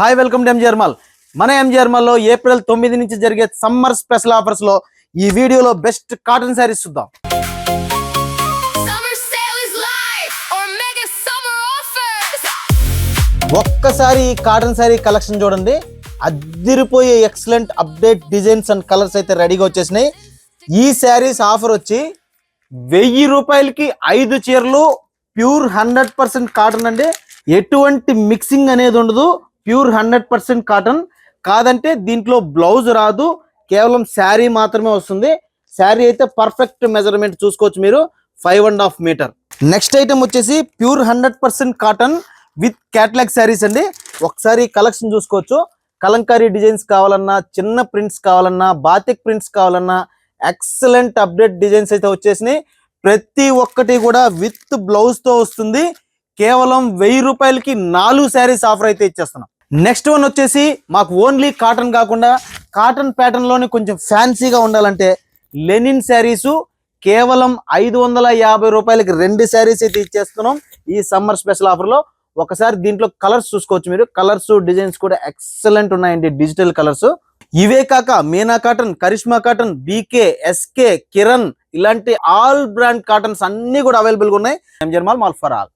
Hi welcome to MGR mall. మన MGR mall లో April 9 నుంచి జరిగే సమ్మర్ స్పెషల్ ఆఫర్స్ లో ఈ వీడియోలో బెస్ట్ కాటన్ శారీస్ చూద్దాం. ఒక్కసారి ఈ కాటన్ శారీ కలెక్షన్ చూడండి. అదిరిపోయే excellent update designs and colours అయితే రెడీగా వచ్చేసినాయి. ఈ శారీస్ ఆఫర్ వచ్చి 1000 రూపాయలకి 5 చీరలు, ప్యూర్ 100% కాటన్ అండి. ఎటువంటి మిక్సింగ్ అనేది ఉండదు, ప్యూర్ 100% కాటన్. కాదంటే దీంట్లో బ్లౌజ్ రాదు, కేవలం శారీ మాత్రమే వస్తుంది. శారీ అయితే పర్ఫెక్ట్ మెజర్మెంట్ చూసుకోవచ్చు మీరు, 5.5 మీటర్. నెక్స్ట్ ఐటమ్ వచ్చేసి pure 100% cotton with catalogue saris అండి. ఒకసారి కలెక్షన్ చూసుకోవచ్చు. కలంకారీ డిజైన్స్ కావాలన్నా, చిన్న ప్రింట్స్ కావాలన్నా, బాతిక్ ప్రింట్స్ కావాలన్నా ఎక్సలెంట్ అప్డేట్ డిజైన్స్ అయితే వచ్చేసినాయి. ప్రతి ఒక్కటి కూడా విత్ బ్లౌజ్ తో వస్తుంది. కేవలం 1000 రూపాయలకి 4 శారీస్ ఆఫర్ అయితే ఇచ్చేస్తున్నాం. నెక్స్ట్ వన్ వచ్చేసి మాకు ఓన్లీ కాటన్ కాకుండా కాటన్ ప్యాటర్న్ లోనే కొంచెం ఫ్యాన్సీగా ఉండాలంటే లెనిన్ శారీస్ కేవలం 550 రూపాయలకి 2 శారీస్ అయితే ఇచ్చేస్తున్నాం ఈ సమ్మర్ స్పెషల్ ఆఫర్ లో. ఒకసారి దీంట్లో కలర్స్ చూసుకోవచ్చు మీరు. కలర్స్ డిజైన్స్ కూడా ఎక్సలెంట్ ఉన్నాయండి, డిజిటల్ కలర్స్. ఇవే కాక Meena cotton, Karishma cotton, BK, SK, Kiran ఇలాంటి ఆల్ బ్రాండ్ కాటన్స్ అన్ని కూడా అవైలబుల్ గా ఉన్నాయి. MGR mall for all.